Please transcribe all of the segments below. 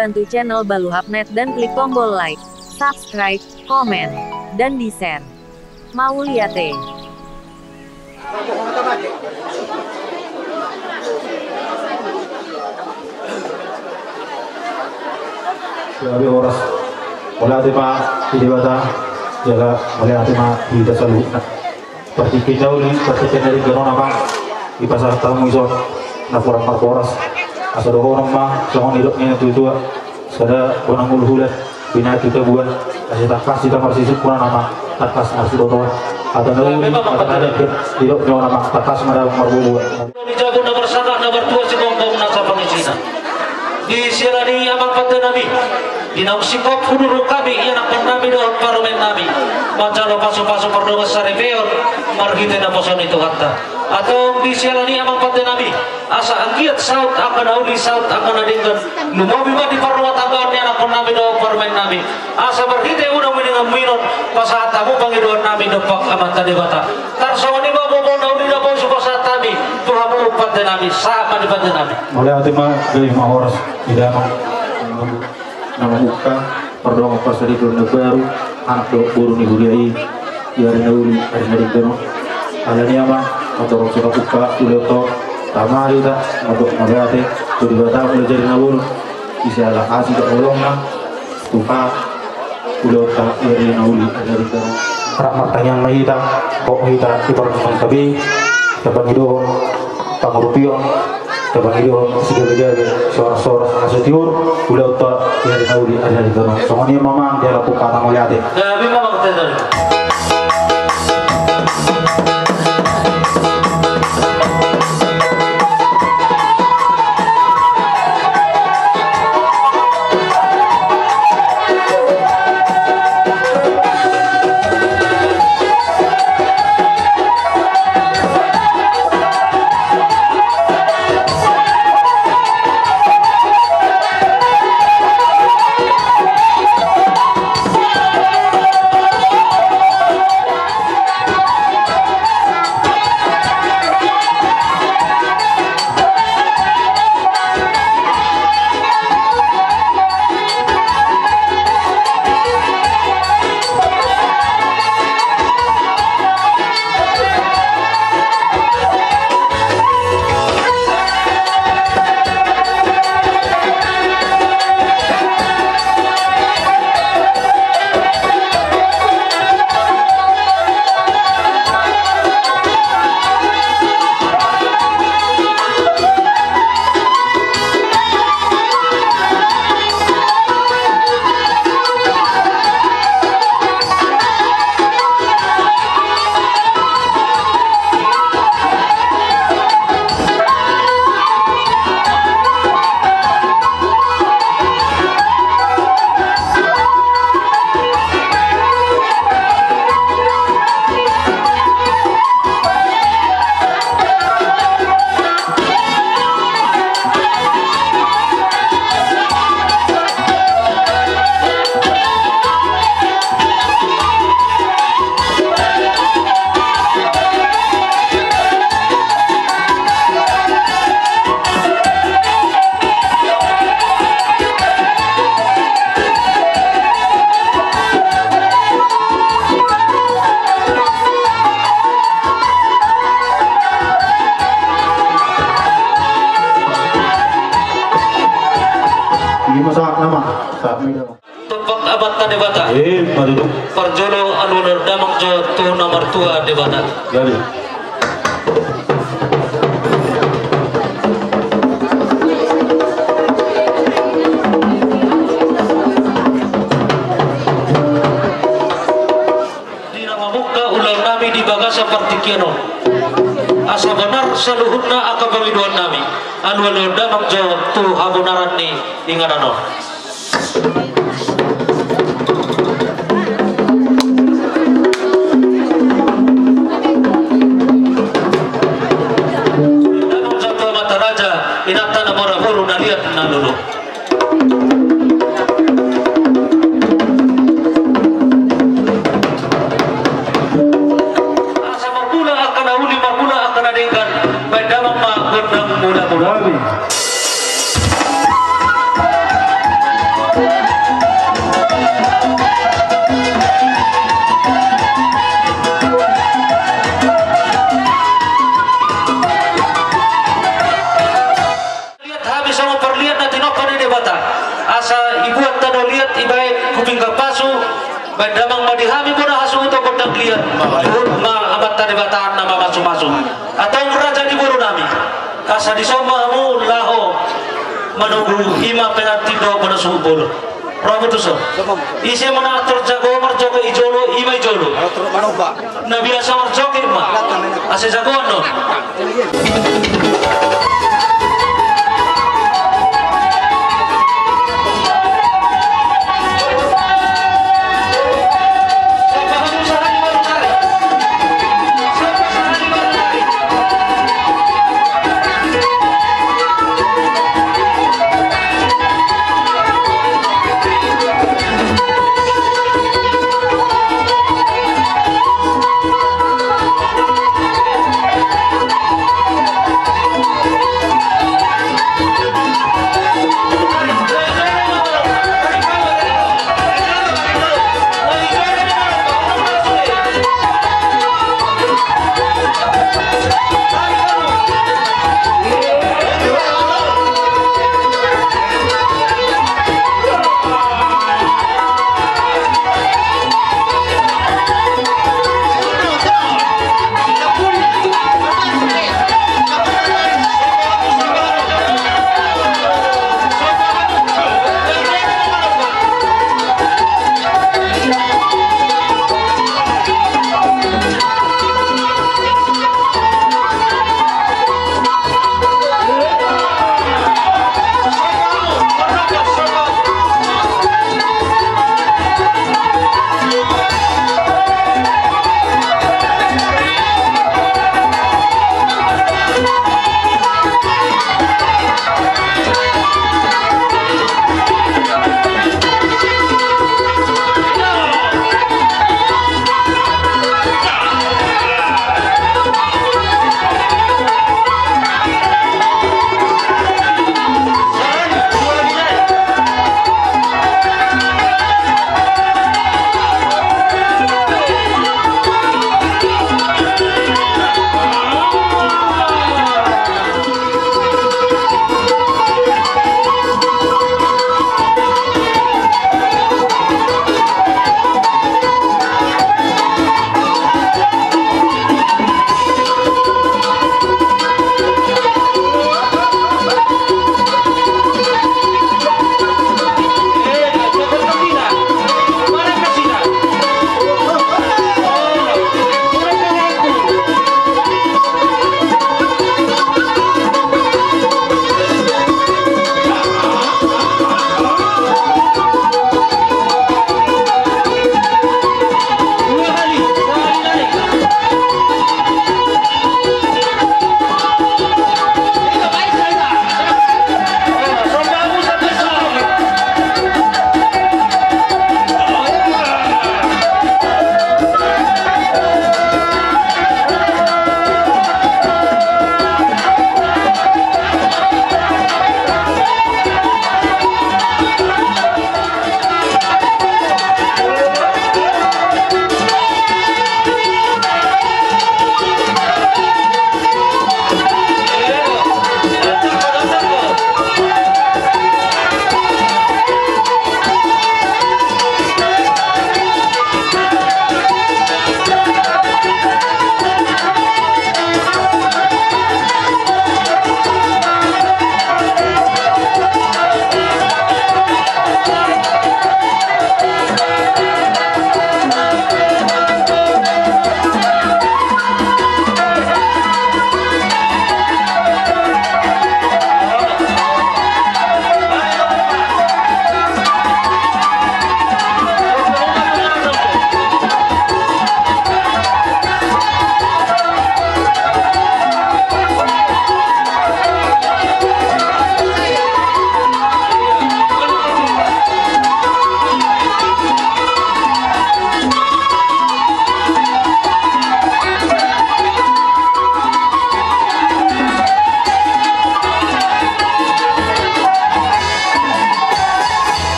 bantu channel Baluhapnet dan klik tombol like, subscribe, komen, dan di-share. Mau lihat ya? Jadi oras mulai tema di bata jaga mulai tema di dasar luka seperti kejauh ini seperti dari gerona bang di pasar tamu iso na kurang marporas asal orang mah jangan hidupnya itu sada orang uluhulat bina kita buat kasih takas kita masih kurang nama takas harus doa atau ada hidupnya orang mah takas ada marbubu dijago nomor 1 nomor 2 si Bongbong nasa Pangasinan di sirani amang pata nami di nam sikop huduru kami yang akan nami doon parlemen nami mancalo paso-paso perdoma sarepeon margite na poson itu hatta atau di sirani amang pata nami asa angkiat saut akan auli saut akan adingkan lumabi ma di parwa tanggaan yang akan nami doon parlemen nami asa margite unang miningang minon pasatamu pangidoon nami depak amanta debata tarsawani ma bobo nauli na po supasat nami Tuhan melupat nami sama di pada nami mulai tema dari mahoras tidak nama buka perdoa pas dari Dona baru anak buru nih huriai hari nauli hari hari dono alanya mah motor suka buka uleto tama kita untuk melihatnya jadi batang belajar naul bisa lah kasih ke olongnya tuka uleto hari nauli hari hari dono kerak martanya kita kok kita ibarat tapi dapat hidup pangurupion dapat hidup segala-gala suara-suara asutiur udah utak yang tahu di ada di sana soalnya memang dia lakukan patang melihat ya memang betul. Tumpang abad tadi bata. Perjolo anu damang jo tu nomor 2 di bata. Jadi. Di nama muka ulang nami di bagasa partikiano. Asa benar seluhurna aka pamiduan nami. Anu damang jo tu habunaran ni ingadano. Inata na mora huru na liat na lulu. Asa mabula akan uli mabula akan adingkan. Baik dalam ma gurnang mula-mula. Bedamang madihami pun hasu untuk kodang lian. Ma abat tadi bataan nama masuk-masuk. Atau raja di buru nami. Kasa di somamu laho menunggu ima penati do menusubul. Prabu tu so. Isi mana atur jago marjoke ijolo ima ijolo. Nabi asa marjoke ima. Ase jagoan no.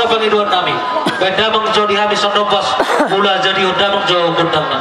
Pangidon nami beda mengjodi habis sonobas mula jadi udah mengjauh gendangna.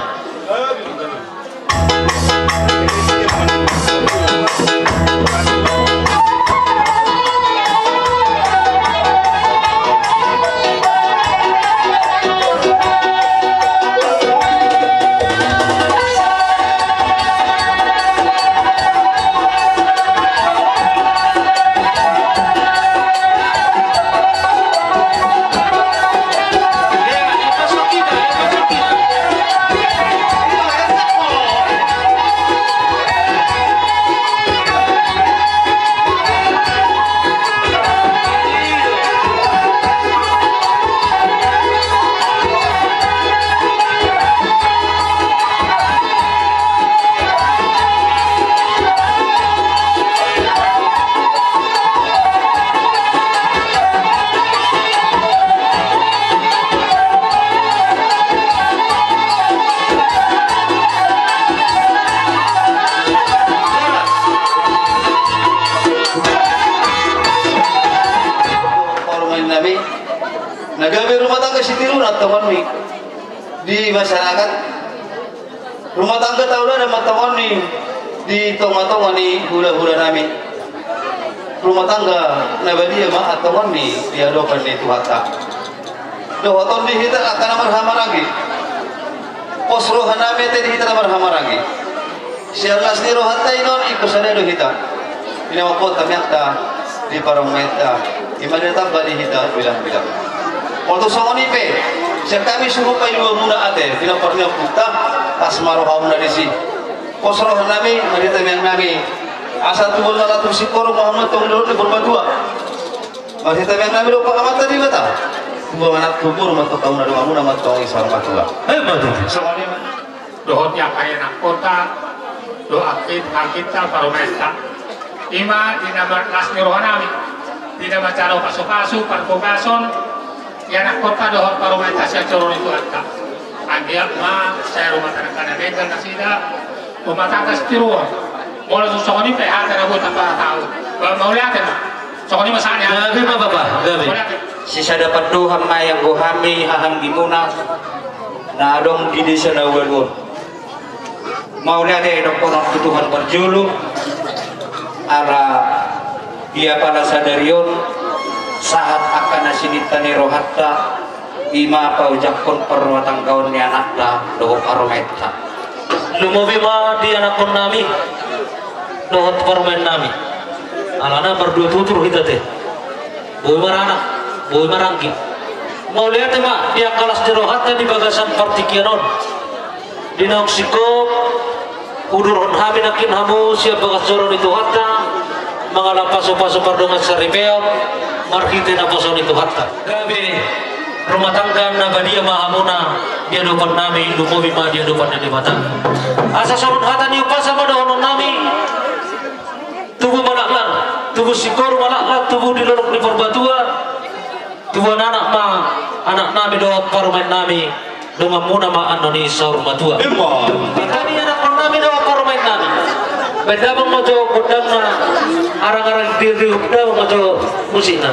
matongon nih di masyarakat rumah tangga tahu ada matongon nih di tonga-tonga nih hula-hula nami rumah tangga nabadia mah atongon nih diadokan nih tuhata dohoton di hita akan marhamar lagi posro haname tadi hita marhamar lagi siarlas ni rohata inon ikusane do hita ini apa ternyata di parang meta imana tambah di hita bilang-bilang waktu songoni pe siap kami suruh pay dua muna ate bilang pernah puta asmaro hauna disi posro haname marita yang nami asal tubul nalatum si koro Muhammad tong dulu ni berbadua marita yang nami lupa amat tadi bata tubuh anak kubur mato kauna doa muna mato isar batua madu songoni dohotnya kaya nak kota doakin kita paromesta ima dinamar lasni rohanami dinamar caro pasu-pasu parpogason ya nak kota dohot paromesta saya coron itu atta agia ma saya rumah tangga dengan nasida rumah tangga setiruan mulai susah ini PH karena gue tanpa tahu mau lihat ya sokoni masanya gabi apa bapak gabi sisa dapat Tuhan yang gohami haham gimuna na adong di desa na welwon mau lihat ya dong konon Tuhan berjulu ala dia pala sadarion saat akan nasinitani rohatta ima paujakon perwatang kawan ni anakda doho parometa lumobi ma di anak pun nami dohot parmen nami alana berdua tutur kita teh boy maranak boy marangki mau lihat ma dia kalas jerohatnya di bagasan partikianon di naksiko udurun hamin akin hamu siap bagas joron itu hatta mengalap pasu-pasu pardongan saripeo markite na pason itu hatta gabi rumah tangga nabadia mahamuna dia dopan nami lumobi ma dia dopan di mata asa sorun hata ni upasa pada honon nami tubuh malaklan tubuh sikor malaklan tubuh dilorok di perbatua tubuh anak ma anak nami doa parumen nami dengan muna ma anoni saur matua kami anak nami doa parumen nami beda bang mojo kodang na arang-arang diri beda bang mojo musina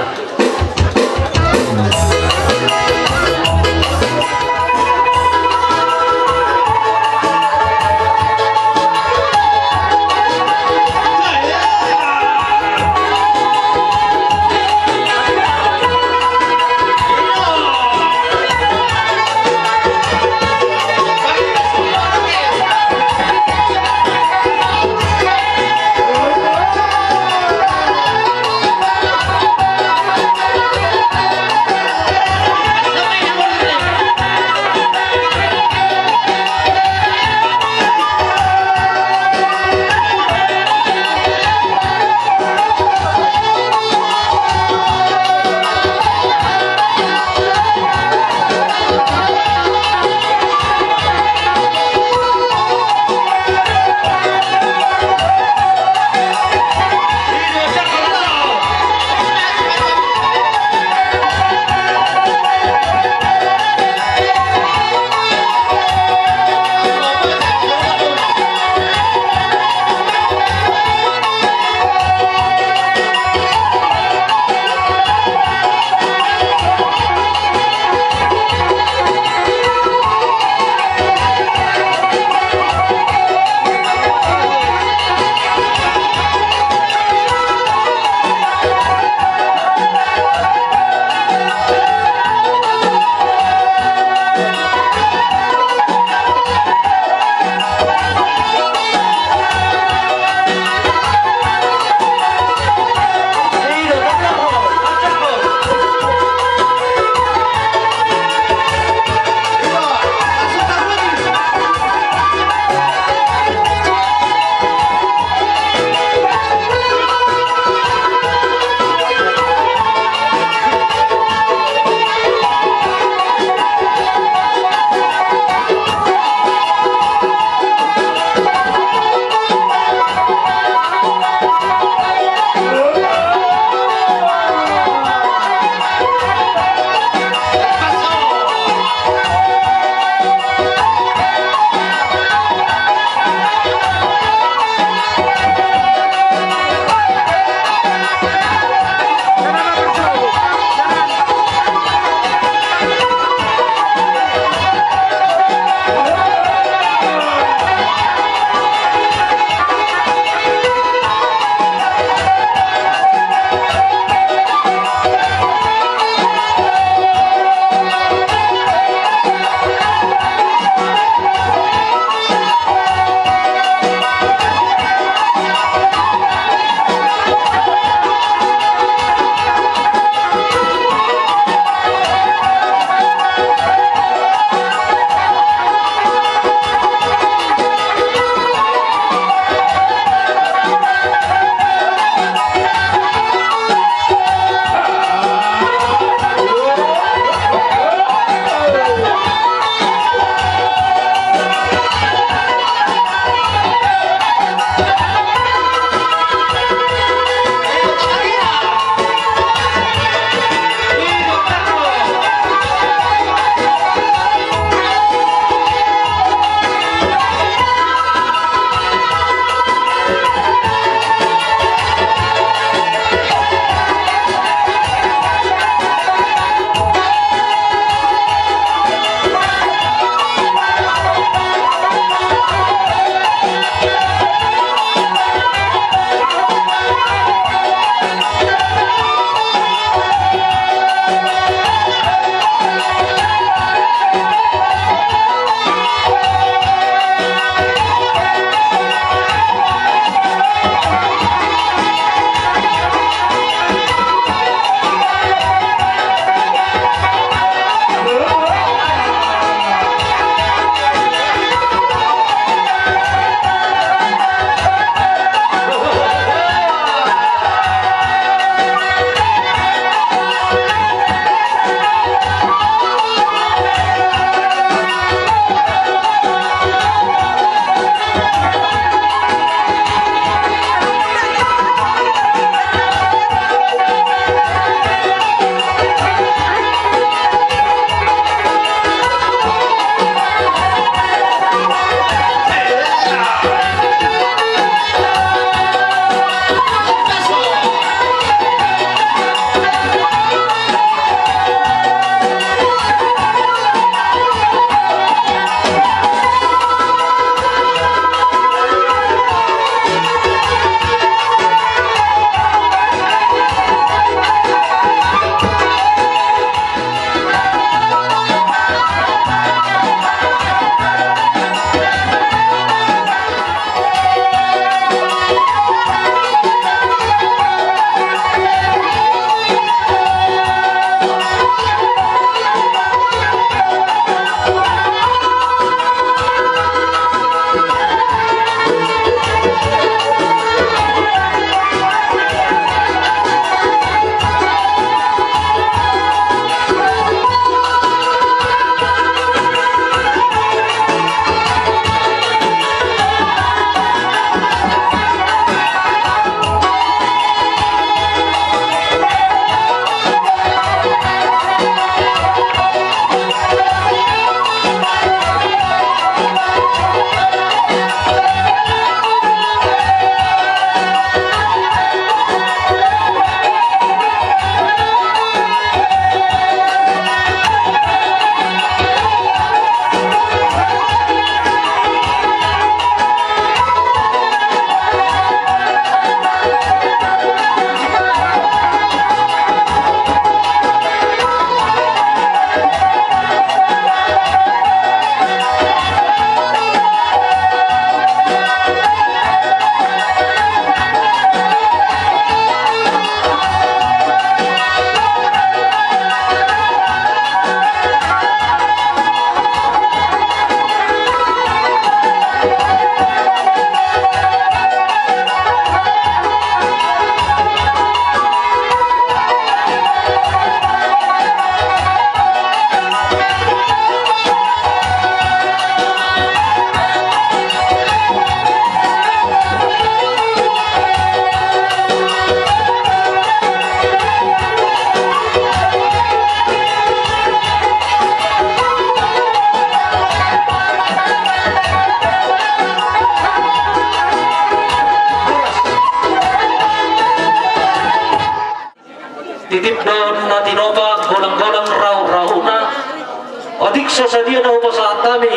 sasadia na upasa atami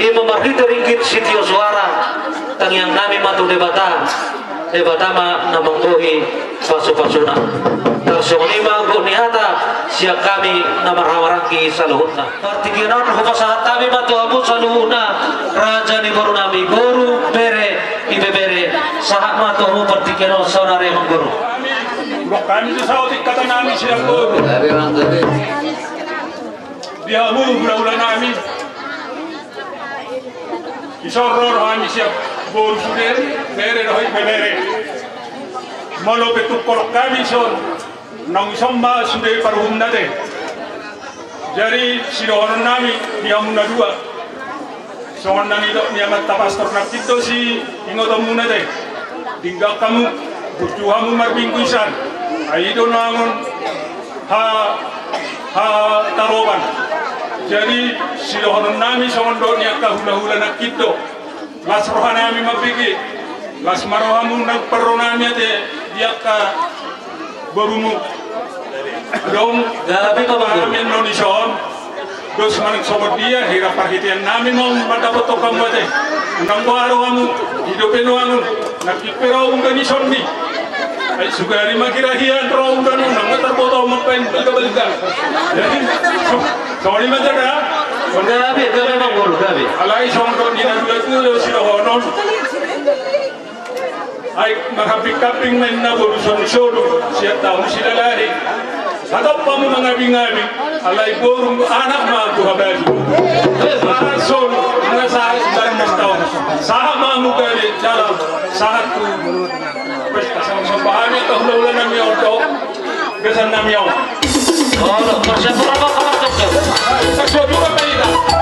imamarhita ringgit sitio suara tangyang nami matu debatama namang buhi pasu-pasuna tarsonima gunihata siya kami namarhamarangki sa luhut na partikinan upasa atami matu abu sa luhut na raja ni guru nami guru bere ibebere sahat matu abu partikinan sonare mang guru kami sa sautik kata nami siya guru dia hula nami isoror kami siap bor suder bere rohi bere malo betuk korok kami son nang somba sude paruhum nade jadi sirohon nami dia muna dua songon nang idok niamat tapastor nakito si ingotom muna de tinggal kamu bujuhamu marbingkuisan aido nangon ha taroban jadi silohon nami songon niya kahula-hula nakito las rohanami mabigi las marohamu nagparonami ate dia ka barumu dong gabi ka ba kami nonison dos manang sobot dia hirap parhitian nami mau madapat to kamu ate nang barohamu hidupin wangun nakipiraw ang ganison ni ay sugari makirahian raw ganun nang natarboto magpain balga-balga jadi sorry madara gabi mang guru gabi alay songdo ni nagdatulo sila honon ay makapikaping na boruson-solo siya taon sila lari sadap pa mo mga bingabi alay borong anak mga buhabali son mga sahas dari mas taon saha mga mugali jalan sahat ko pesta sa bahagi kahula-hula na miyaw to gasan na miyaw persepura mo kamartok ka Saksodura Maida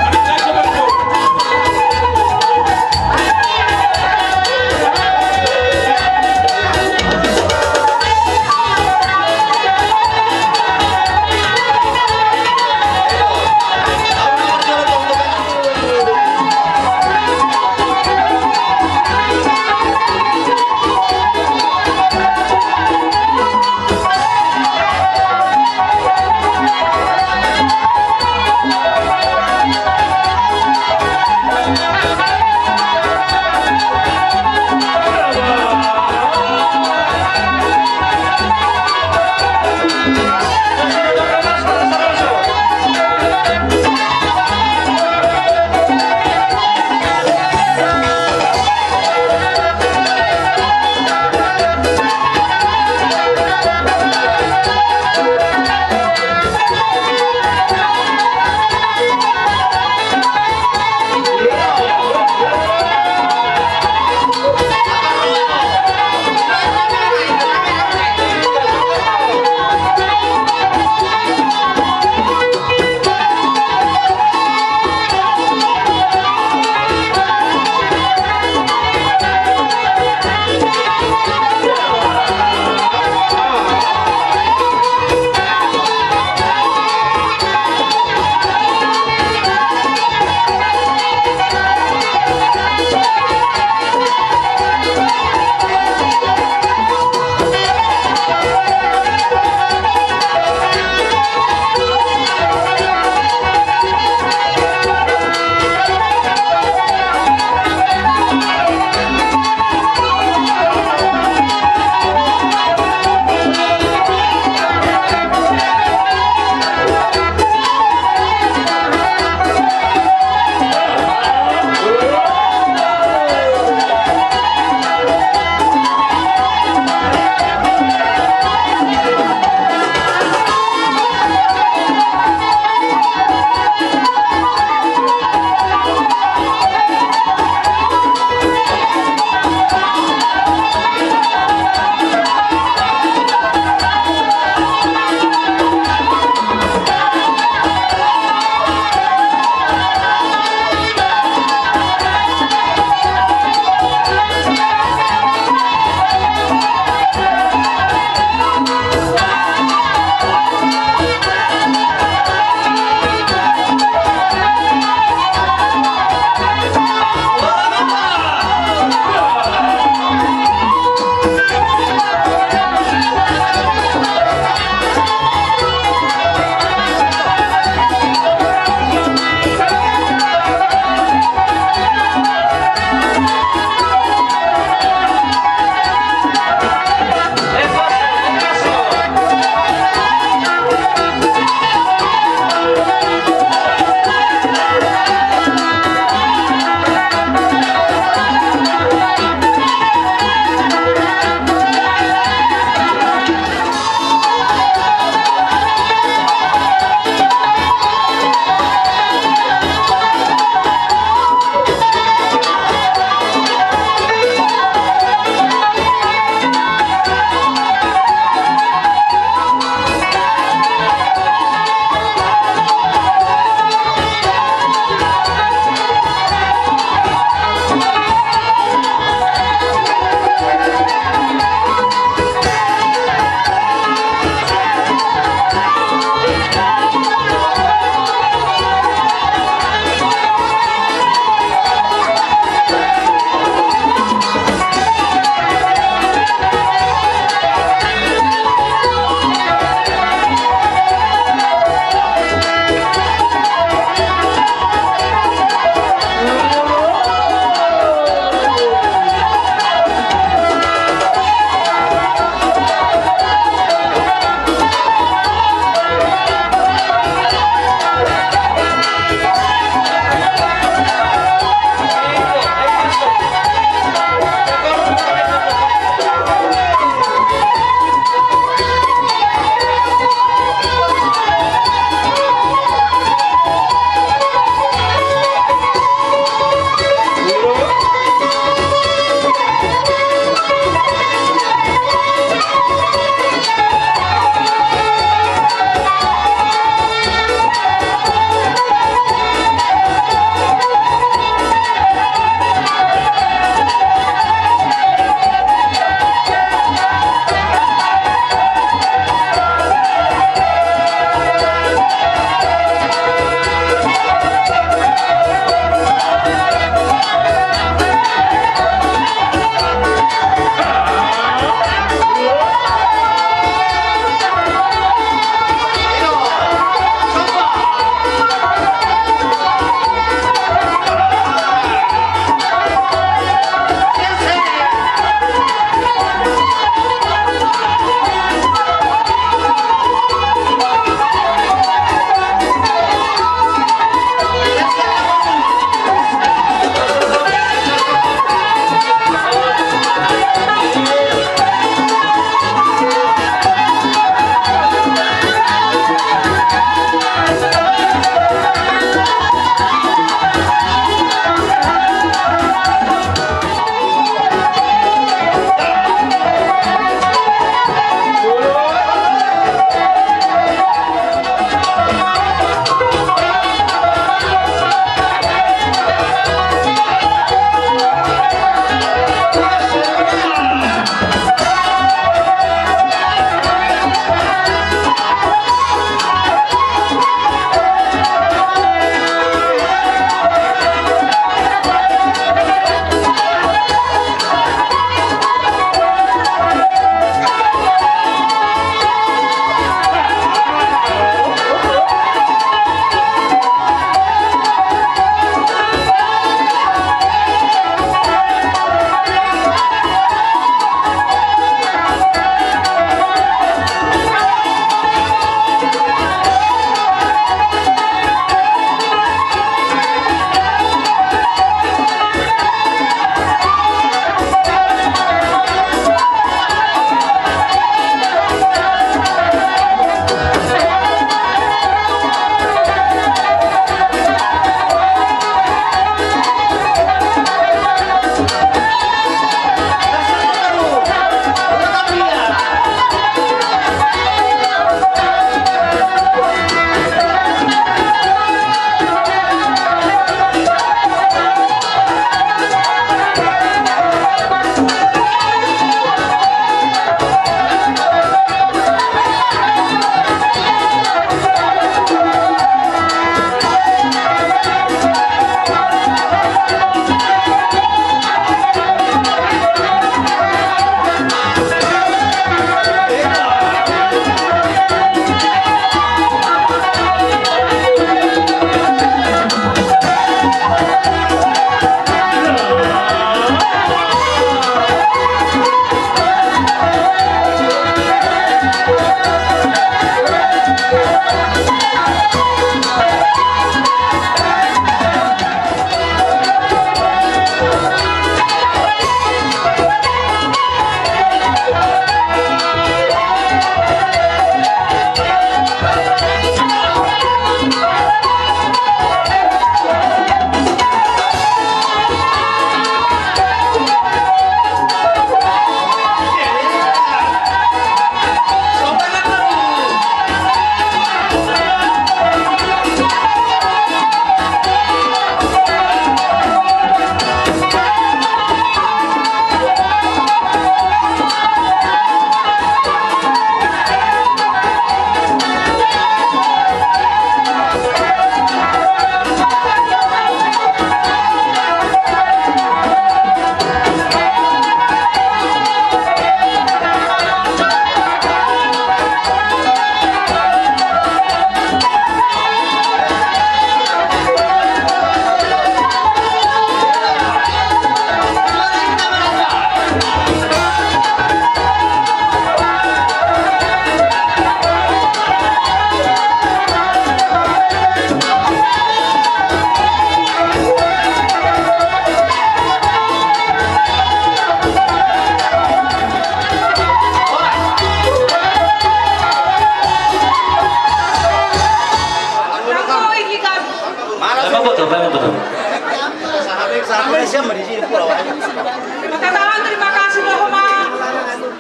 Malaysia di sini pulau. Makatakan terima kasih bahwa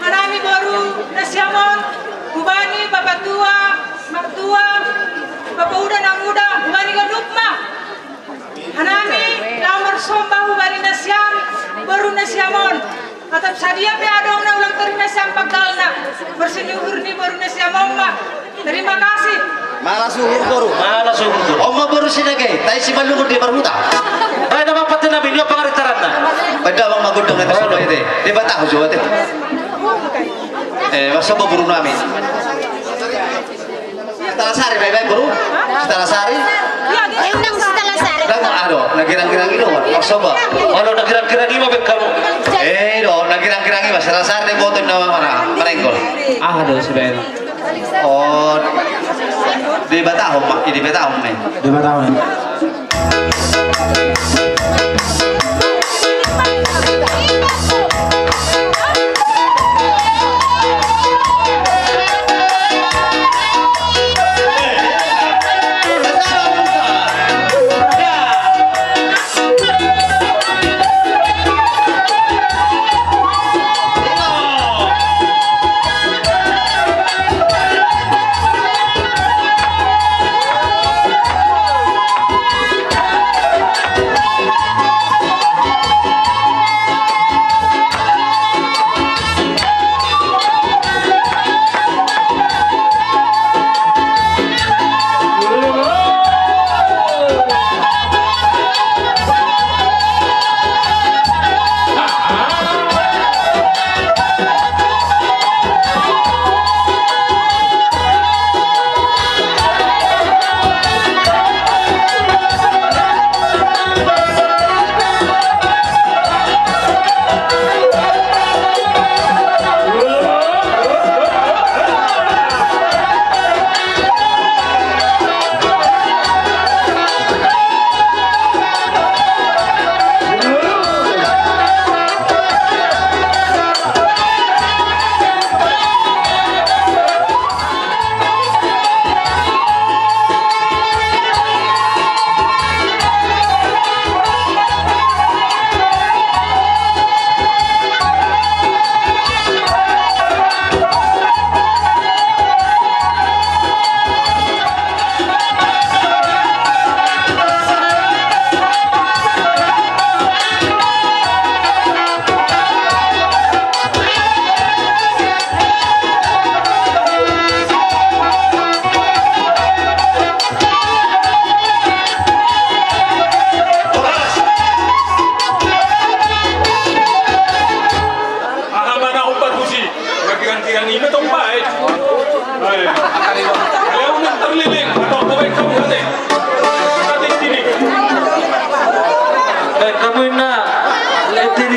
hanami baru nasiamon, bubani bapak tua, mak tua, bapak udah nang udah, bubani gadukma. Hanami lamar sombah bubani nasiam, baru nasiamon. Atap sadia pe adong na ulang terima nasiam pagalna, bersenyuhur ni baru nasiamon ma. Terima kasih. Malah suhur baru. Malah suhur baru. Oma baru sih lagi. Tai si malungur di Barbuta. Ay nama pati na video pangaritaran na. Pada bang magudong itu solo itu. Di Batang Jawa itu. Masa baru nami. Setelah sehari baik-baik baru. Setelah sehari. Undang setelah sehari. Aduh, nagirang-girang itu maksoba. Kalau nagirang-girang ini mabek kamu. Nagirang-girang ini setelah sehari boten nama mana merengkol. Aduh sebenarnya. Oh, di Batahom, di Batahom nih. Di Batahom.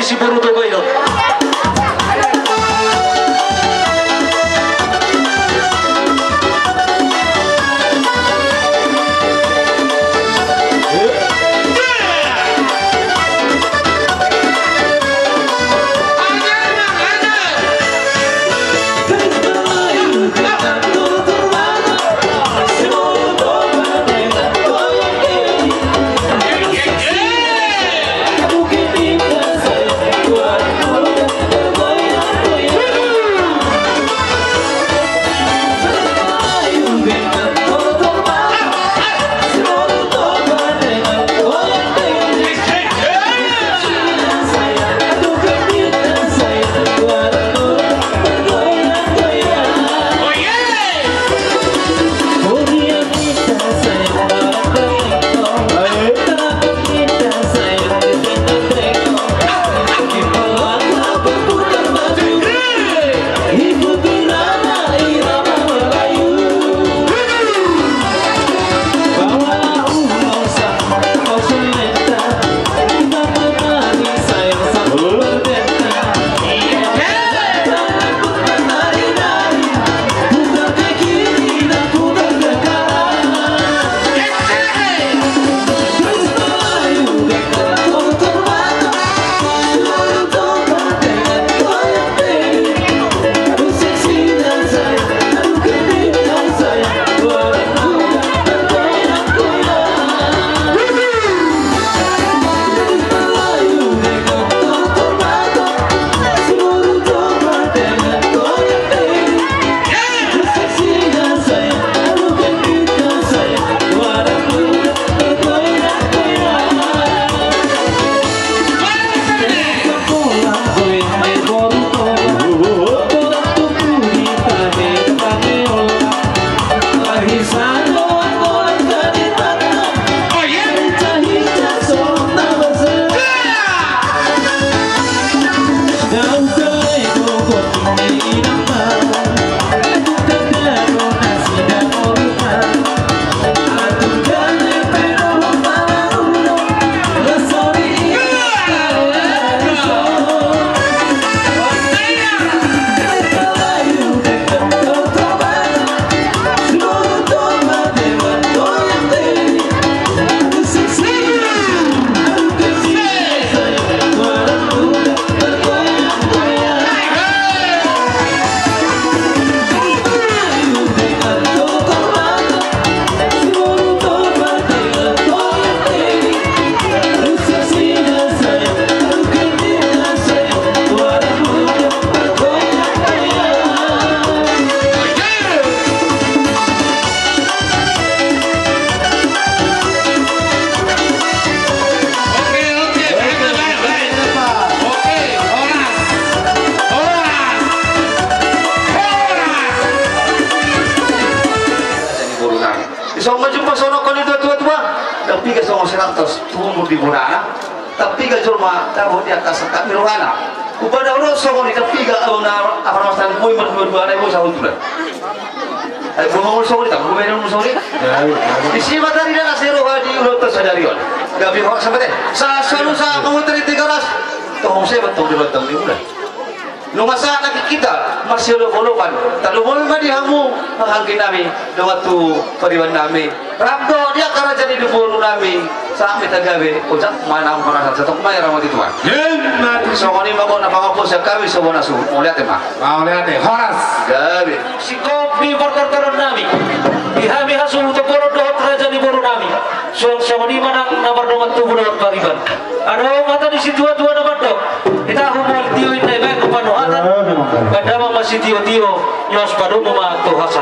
Si baru to bayo. Bukan di Bunana tapi ga jorma tabo di atas kami rohana upada orang semua ni tapi ga awna apa masalah moi berdua ada moi sahut bulan ay bumangul semua ni tak bumen semua ni isi materi dah sero di ulo tersadarion gabi hok sampai sa selalu sa menguteri 300 toh saya betul di batang ni bulan nung masa nakikita masih lolo-lolokan talumol madihamu menghangkin nami do waktu pariwan nami rabdo dia karena jadi di buru nami sampai tagawe ujak mana ang parasat sa tukmay ramot ituan so kani mago na pangapo sa kami so bona su uliat ma uliat horas gabi si kopi perkortoran nami dihami hasul untuk boro dohot raja di buru nami so ni manang nabar domat tubuh dohot pariban ada mata di situ dua nabar dok kita humul tiuin na baik kupano atan kadang masih tio-tio yos padu mama tuh hasa